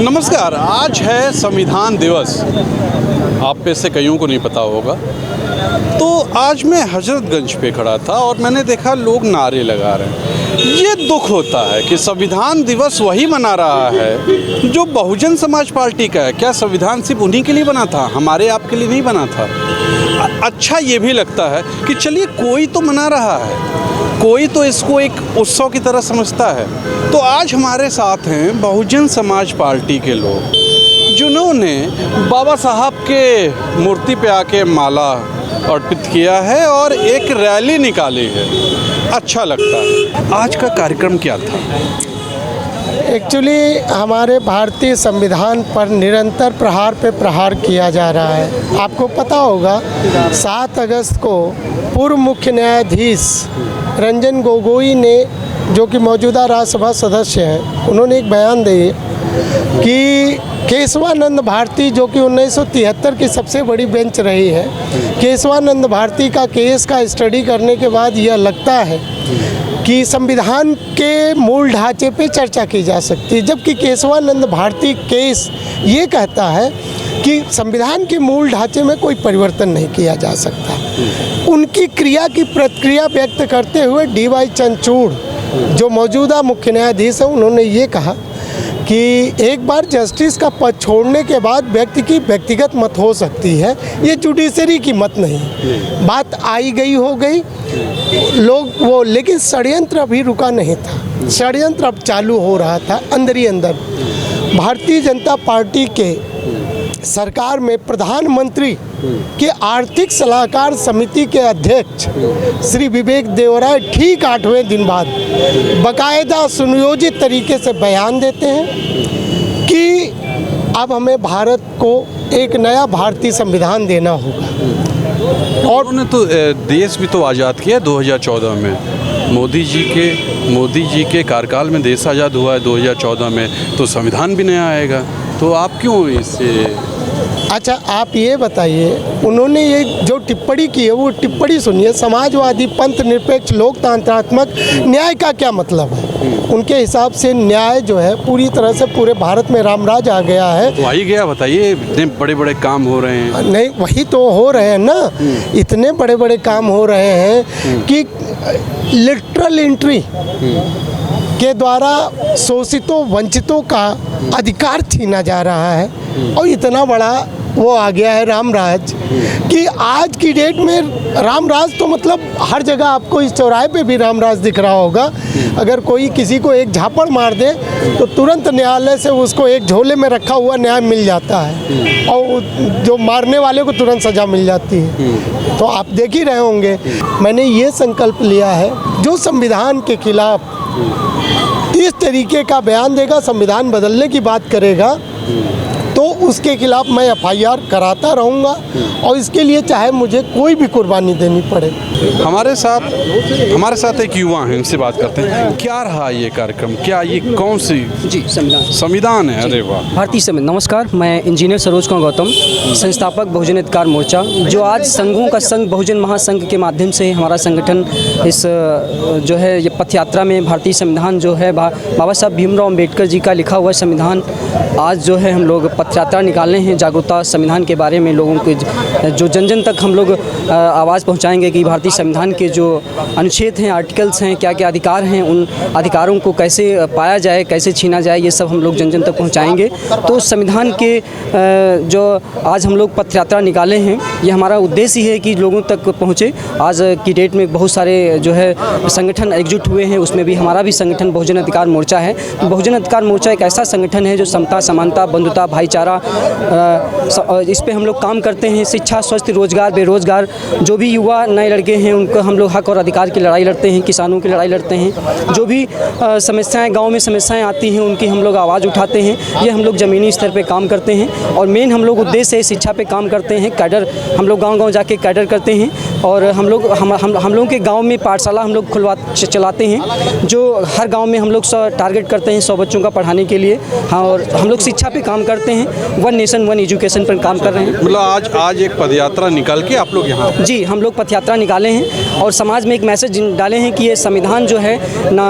नमस्कार। आज है संविधान दिवस। आप में से कईयों को नहीं पता होगा। तो आज मैं हजरतगंज पे खड़ा था और मैंने देखा लोग नारे लगा रहे हैं। ये दुख होता है कि संविधान दिवस वही मना रहा है जो बहुजन समाज पार्टी का है। क्या संविधान सिर्फ उन्हीं के लिए बना था, हमारे आपके लिए नहीं बना था? अच्छा ये भी लगता है कि चलिए कोई तो मना रहा है, कोई तो इसको एक उत्सव की तरह समझता है। तो आज हमारे साथ हैं बहुजन समाज पार्टी के लोग, जिन्होंने बाबा साहब के मूर्ति पे आके माला अर्पित किया है और एक रैली निकाली है। अच्छा लगता है। आज का कार्यक्रम क्या था? एक्चुअली हमारे भारतीय संविधान पर निरंतर प्रहार पे प्रहार किया जा रहा है। आपको पता होगा 7 अगस्त को पूर्व मुख्य न्यायाधीश रंजन गोगोई ने, जो कि मौजूदा राज्यसभा सदस्य हैं, उन्होंने एक बयान दिए कि केशवानंद भारती, जो कि 1973 की सबसे बड़ी बेंच रही है, केशवानंद भारती का केस का स्टडी करने के बाद यह लगता है कि संविधान के मूल ढांचे पे चर्चा की जा सकती है। जबकि केशवानंद भारती केस ये कहता है कि संविधान के मूल ढांचे में कोई परिवर्तन नहीं किया जा सकता। उनकी क्रिया की प्रतिक्रिया व्यक्त करते हुए डी.वाई. चंद्रचूड़, जो मौजूदा मुख्य न्यायाधीश हैं, उन्होंने ये कहा कि एक बार जस्टिस का पद छोड़ने के बाद व्यक्ति की व्यक्तिगत मत हो सकती है, ये जुडिशरी की मत नहीं। बात आई गई हो गई लोग वो, लेकिन षड्यंत्र अभी रुका नहीं था। षड्यंत्र अब चालू हो रहा था अंदर ही अंदर। भारतीय जनता पार्टी के सरकार में प्रधानमंत्री के आर्थिक सलाहकार समिति के अध्यक्ष श्री विवेक देवराय ठीक 8वें दिन बाद बाकायदा सुनियोजित तरीके से बयान देते हैं कि अब हमें भारत को एक नया भारतीय संविधान देना होगा। और उन्होंने तो देश भी तो आज़ाद किया 2014 में। मोदी जी के कार्यकाल में देश आज़ाद हुआ है 2014 में, तो संविधान भी नया आएगा। तो आप क्यों इससे? अच्छा आप ये बताइए, उन्होंने ये जो टिप्पणी की है वो टिप्पणी सुनिए। समाजवादी, पंथ निरपेक्ष, लोकतंत्रात्मक न्याय का क्या मतलब है? उनके हिसाब से न्याय जो है पूरी तरह से पूरे भारत में रामराज आ गया है। तो वही गया, बताइए। इतने बड़े बड़े काम हो रहे हैं। नहीं, वही तो हो रहे हैं ना। इतने बड़े बड़े काम हो रहे हैं कि लिटरल एंट्री के द्वारा शोषितों वंचितों का अधिकार छीना जा रहा है। और इतना बड़ा वो आ गया है रामराज कि आज की डेट में रामराज तो मतलब हर जगह आपको इस चौराहे पे भी रामराज दिख रहा होगा। अगर कोई किसी को एक झापड़ मार दे तो तुरंत न्यायालय से उसको एक झोले में रखा हुआ न्याय मिल जाता है और जो मारने वाले को तुरंत सज़ा मिल जाती है। तो आप देख ही रहे होंगे। मैंने ये संकल्प लिया है, जो संविधान के खिलाफ इस तरीके का बयान देगा, संविधान बदलने की बात करेगा, तो उसके खिलाफ मैं एफआईआर कराता रहूँगा और इसके लिए चाहे मुझे कोई भी कुर्बानी देनी पड़े। हमारे साथ एक युवा हैं, उनसे बात करते हैं। क्या रहा ये कार्यक्रम? क्या ये कौन सी? जी, संविधान है। अरे वाह, भारतीय संविधान। नमस्कार, मैं इंजीनियर सरोज कुमार गौतम, संस्थापक बहुजन अधिकार मोर्चा, जो आज संघों का संघ बहुजन महासंघ के माध्यम से हमारा संगठन इस जो है ये पथ यात्रा में भारतीय संविधान जो है बाबा साहब भीमराव अम्बेडकर जी का लिखा हुआ संविधान, आज जो है हम लोग पथ यात्रा निकालने हैं। जागरूकता संविधान के बारे में लोगों के जो जन जन तक हम लोग आवाज़ पहुंचाएंगे कि भारतीय संविधान के जो अनुच्छेद हैं, आर्टिकल्स हैं, क्या क्या अधिकार हैं, उन अधिकारों को कैसे पाया जाए, कैसे छीना जाए, ये सब हम लोग जन जन तक पहुंचाएंगे। तो संविधान के जो आज हम लोग पथ यात्रा निकाले हैं, ये हमारा उद्देश्य ही है कि लोगों तक पहुँचे। आज की डेट में बहुत सारे जो है संगठन एकजुट हुए हैं, उसमें भी हमारा भी संगठन बहुजन अधिकार मोर्चा है। बहुजन अधिकार मोर्चा एक ऐसा संगठन है जो समता, समानता, बंधुता, भाईचारा, इस पे हम लोग काम करते हैं। शिक्षा, स्वास्थ्य, रोजगार, बेरोजगार जो भी युवा नए लड़के हैं, उनको हम लोग हक और अधिकार की लड़ाई लड़ते हैं। किसानों की लड़ाई लड़ते हैं। जो भी समस्याएं गांव में समस्याएं आती हैं, उनकी हम लोग आवाज़ उठाते हैं। ये हम लोग ज़मीनी स्तर पे काम करते हैं और मेन हम लोग उद्देश्य है शिक्षा पे काम करते हैं। कैडर हम लोग गाँव गाँव जाके कैडर करते हैं और हम लोगों के गांव में पाठशाला हम लोग चलाते हैं, जो हर गांव में हम लोग टारगेट करते हैं 100 बच्चों का पढ़ाने के लिए। हाँ, और हम लोग शिक्षा पे काम करते हैं, वन नेशन वन एजुकेशन पर काम कर रहे हैं। मतलब आज एक पदयात्रा निकाल के आप लोग यहाँ? जी, हम लोग पदयात्रा निकाले हैं और समाज में एक मैसेज डाले हैं कि ये संविधान जो है ना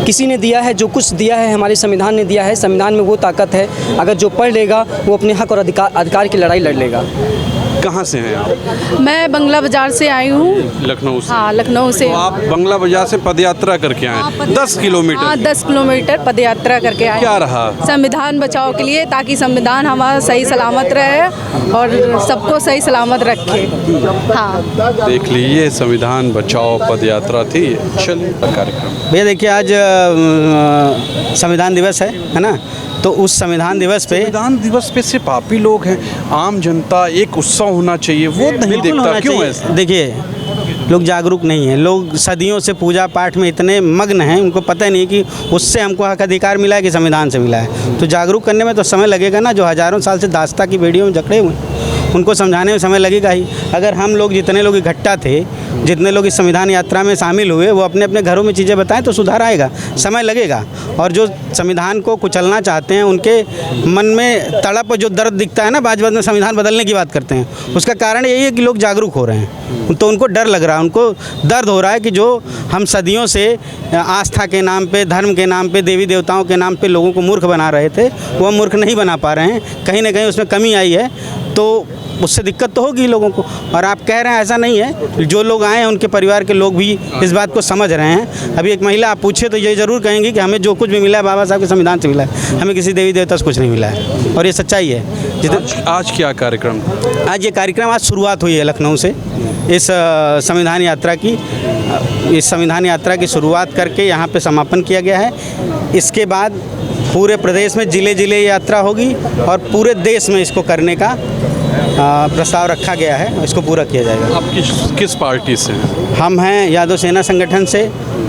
किसी ने दिया है, जो कुछ दिया है हमारे संविधान ने दिया है। संविधान में वो ताकत है, अगर जो पढ़ लेगा वो अपने हक और अधिकार की लड़ाई लड़ लेगा। कहाँ से हैं आप? मैं बंगला बाजार से आई हूँ। लखनऊ से? हाँ, लखनऊ से। तो आप बंगला बाजार से पदयात्रा करके आए? 10 किलोमीटर? हाँ, 10 किलोमीटर पदयात्रा करके आए। क्या रहा? संविधान बचाओ के लिए, ताकि संविधान हमारा सही सलामत रहे और सबको सही सलामत रखे। हाँ, देख लीजिए, संविधान बचाओ पदयात्रा थी। चलिए कार्यक्रम। भैया देखिए, आज संविधान दिवस है ना, तो उस संविधान दिवस पे सिर्फ आप ही लोग हैं, आम जनता, एक उत्साह होना चाहिए, वो नहीं दिखता, क्यों ऐसा? देखिए, लोग जागरूक नहीं हैं, लोग सदियों से पूजा पाठ में इतने मग्न हैं, उनको पता नहीं कि उससे हमको हक अधिकार मिला है कि संविधान से मिला है। तो जागरूक करने में तो समय लगेगा ना, जो हज़ारों साल से दास्ता की बेड़ियों में जकड़े हुए उनको समझाने में समय लगेगा ही। अगर हम लोग जितने लोग इकट्ठा थे, जितने लोग इस संविधान यात्रा में शामिल हुए, वो अपने अपने घरों में चीज़ें बताएं तो सुधार आएगा, समय लगेगा। और जो संविधान को कुचलना चाहते हैं, उनके मन में तड़प, जो दर्द दिखता है ना, बाद में संविधान बदलने की बात करते हैं, उसका कारण यही है कि लोग जागरूक हो रहे हैं। तो उनको डर लग रहा है, उनको दर्द हो रहा है कि जो हम सदियों से आस्था के नाम पे, धर्म के नाम पे, देवी देवताओं के नाम पे लोगों को मूर्ख बना रहे थे, वो हम मूर्ख नहीं बना पा रहे हैं। कहीं ना कहीं उसमें कमी आई है, तो उससे दिक्कत तो होगी लोगों को। और आप कह रहे हैं ऐसा नहीं है, जो लोग आए हैं उनके परिवार के लोग भी इस बात को समझ रहे हैं। अभी एक महिला आप पूछे तो ये ज़रूर कहेंगी कि हमें जो कुछ भी मिला है बाबा साहब के संविधान से मिला है, हमें किसी देवी देवता से कुछ नहीं मिला है, और ये सच्चाई है। आज क्या कार्यक्रम? आज ये कार्यक्रम, आज शुरुआत हुई है लखनऊ से इस संविधान यात्रा की। इस संविधान यात्रा की शुरुआत करके यहाँ पे समापन किया गया है। इसके बाद पूरे प्रदेश में ज़िले ज़िले यात्रा होगी और पूरे देश में इसको करने का प्रस्ताव रखा गया है, इसको पूरा किया जाएगा। आप किस पार्टी से हैं? हम हैं यादव सेना संगठन से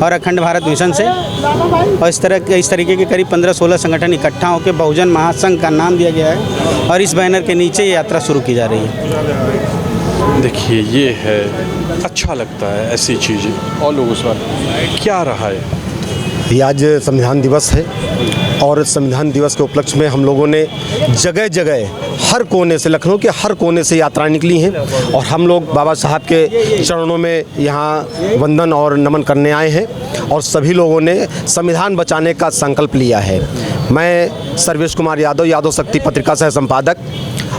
और अखंड भारत मिशन से, और इस तरीके के करीब 15-16 संगठन इकट्ठा होकर बहुजन महासंघ का नाम दिया गया है, और इस बैनर के नीचे ये यात्रा शुरू की जा रही है। देखिए, ये है, अच्छा लगता है ऐसी चीज़ें। और लोग उस वक्त क्या रहा है? ये आज संविधान दिवस है, और संविधान दिवस के उपलक्ष्य में हम लोगों ने जगह जगह हर कोने से, लखनऊ के हर कोने से यात्रा निकली हैं, और हम लोग बाबा साहब के चरणों में यहाँ वंदन और नमन करने आए हैं, और सभी लोगों ने संविधान बचाने का संकल्प लिया है। मैं सर्वेश कुमार यादव, यादव शक्ति पत्रिका सह संपादक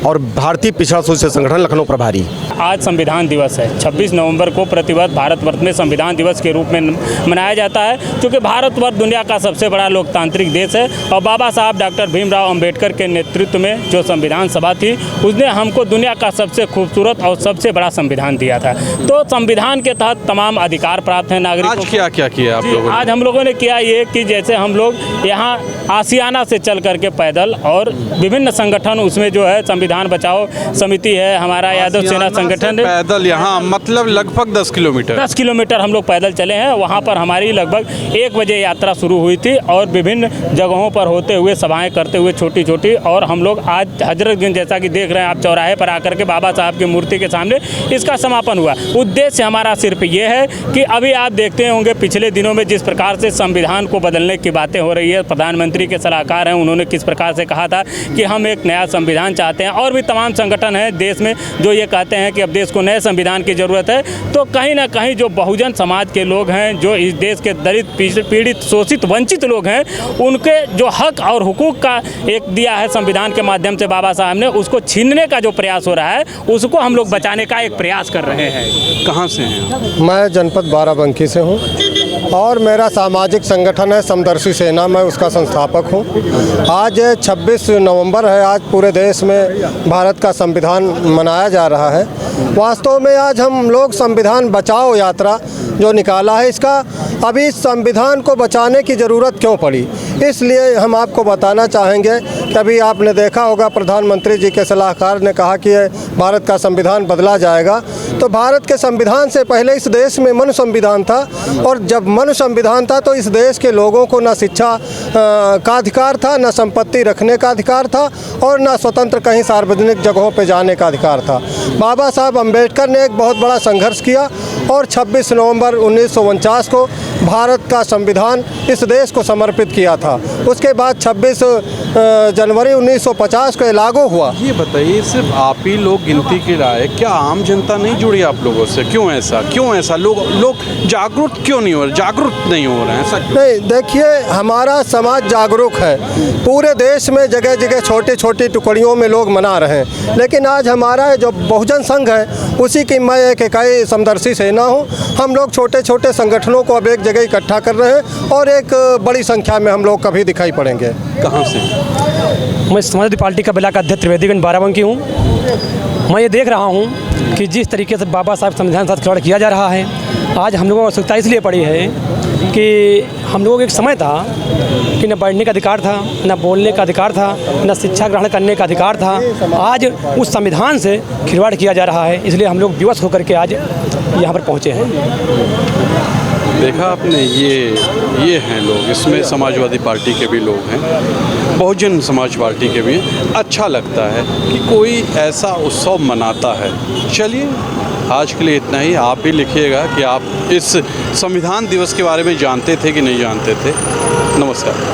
और भारतीय पिछड़ा सूची संगठन लखनऊ प्रभारी। आज संविधान दिवस है। 26 नवंबर को प्रतिवर्ष भारतवर्ष में संविधान दिवस के रूप में मनाया जाता है, क्योंकि भारतवर्ष दुनिया का सबसे बड़ा लोकतांत्रिक देश है, और बाबा साहब डॉक्टर भीमराव अंबेडकर के नेतृत्व में जो संविधान सभा थी, उसने हमको दुनिया का सबसे खूबसूरत और सबसे बड़ा संविधान दिया था। तो संविधान के तहत तमाम अधिकार प्राप्त हैं नागरिकों को। आज क्या क्या किया आप लोगों ने? आज हम लोगों ने किया ये कि जैसे हम लोग यहाँ आशियाना से चल करके पैदल, और विभिन्न संगठन उसमें जो है संविधान बचाओ समिति है, हमारा यादव सेना संगठन है। पैदल यहाँ मतलब लगभग 10 किलोमीटर 10 किलोमीटर हम लोग पैदल चले हैं। वहाँ पर हमारी लगभग 1 बजे यात्रा शुरू हुई थी, और विभिन्न जगहों पर होते हुए सभाएं करते हुए छोटी छोटी, और हम लोग आज हजरतगंज, जैसा कि देख रहे हैं आप, चौराहे पर आकर के बाबा साहब की मूर्ति के सामने इसका समापन हुआ। उद्देश्य हमारा सिर्फ ये है कि अभी आप देखते होंगे पिछले दिनों में जिस प्रकार से संविधान को बदलने की बातें हो रही है, प्रधानमंत्री के सलाहकार हैं, उन्होंने किस प्रकार से कहा था कि हम एक नया संविधान चाहते हैं, और भी तमाम संगठन हैं देश में जो ये कहते हैं कि अब देश को नए संविधान की ज़रूरत है। तो कहीं ना कहीं जो बहुजन समाज के लोग हैं, जो इस देश के दलित, पीड़ित, शोषित, वंचित लोग हैं, उनके जो हक और हुकूक का एक दिया है संविधान के माध्यम से बाबा साहब ने, उसको छीनने का जो प्रयास हो रहा है, उसको हम लोग बचाने का एक प्रयास कर रहे हैं। कहाँ से हैं? मैं जनपद बाराबंकी से हूँ, और मेरा सामाजिक संगठन है समदर्शी सेना, मैं उसका संस्थापक हूँ। आज 26 नवंबर है, आज पूरे देश में भारत का संविधान मनाया जा रहा है। वास्तव में आज हम लोग संविधान बचाओ यात्रा जो निकाला है, इसका अभी संविधान को बचाने की ज़रूरत क्यों पड़ी, इसलिए हम आपको बताना चाहेंगे कि तभी आपने देखा होगा प्रधानमंत्री जी के सलाहकार ने कहा कि भारत का संविधान बदला जाएगा। तो भारत के संविधान से पहले इस देश में मनु संविधान था, और जब मनु संविधान था तो इस देश के लोगों को न शिक्षा का अधिकार था, न संपत्ति रखने का अधिकार था, और न स्वतंत्र कहीं सार्वजनिक जगहों पर जाने का अधिकार था। बाबा साहब अम्बेडकर ने एक बहुत बड़ा संघर्ष किया और 26 नवंबर 1949 को भारत का संविधान इस देश को समर्पित किया था। उसके बाद 26 जनवरी 1950 को लागू हुआ। ये बताइए, सिर्फ आप ही लोग गिनती की राय, क्या आम जनता नहीं जुड़ी आप लोगों से? क्यों ऐसा लोग जागरूक क्यों नहीं हो रहे, ऐसा क्यों? नहीं, देखिए, हमारा समाज जागरूक है। पूरे देश में जगह जगह छोटी छोटी टुकड़ियों में लोग मना रहे हैं, लेकिन आज हमारा जो बहुजन संघ है उसी की मैं एक इकाई समदर्शी सेना हूँ। हम लोग छोटे छोटे संगठनों को अब एक जगह इकट्ठा कर रहे हैं और एक बड़ी संख्या में हम लोग कभी दिखाई पड़ेंगे। कहाँ से? मैं समाजवादी पार्टी का ब्लॉक अध्यक्ष त्रिवेदीगंज बाराबंकी हूँ। मैं ये देख रहा हूँ कि जिस तरीके से बाबा साहब संविधान के साथ खिलवाड़ किया जा रहा है, आज हम लोगों को आवश्यकता इसलिए पड़ी है कि हम लोगों को एक समय था कि न बढ़ने का अधिकार था, न बोलने का अधिकार था, न शिक्षा ग्रहण करने का अधिकार था। आज उस संविधान से खिलवाड़ किया जा रहा है, इसलिए हम लोग विवश होकर के आज यहाँ पर पहुँचे हैं। देखा आपने, ये हैं लोग, इसमें समाजवादी पार्टी के भी लोग हैं, बहुजन समाज पार्टी के भी। अच्छा लगता है कि कोई ऐसा उत्सव मनाता है। चलिए, आज के लिए इतना ही। आप भी लिखिएगा कि आप इस संविधान दिवस के बारे में जानते थे कि नहीं जानते थे। नमस्कार।